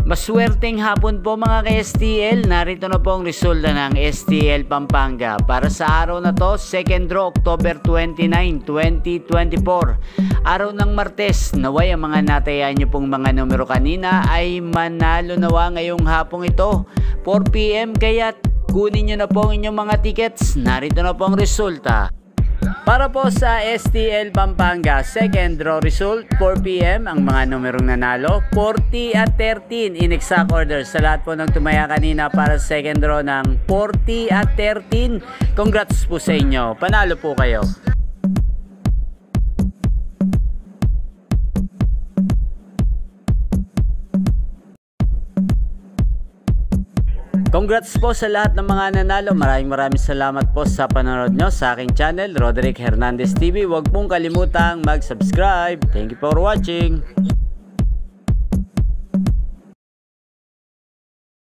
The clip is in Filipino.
Maswerteng hapon po mga ka-STL, narito na po ang resulta ng STL Pampanga para sa araw na to, second draw October 29, 2024. Araw ng Martes, naway ang mga natayaan nyo pong mga numero kanina ay manalo nawa ngayong hapong ito 4 PM, kaya kunin nyo na po ang inyong mga tickets. Narito na po ang resulta. Para po sa STL Pampanga, second draw result, 4 PM, ang mga numerong nanalo, 40 at 13 in exact order. Sa lahat po ng tumaya kanina para sa second draw ng 40 at 13, congrats po sa inyo. Panalo po kayo. Congrats po sa lahat ng mga nanalo. Maraming salamat po sa panonood nyo sa aking channel, Roderick Hernandez TV. Huwag pong kalimutang mag-subscribe. Thank you for watching.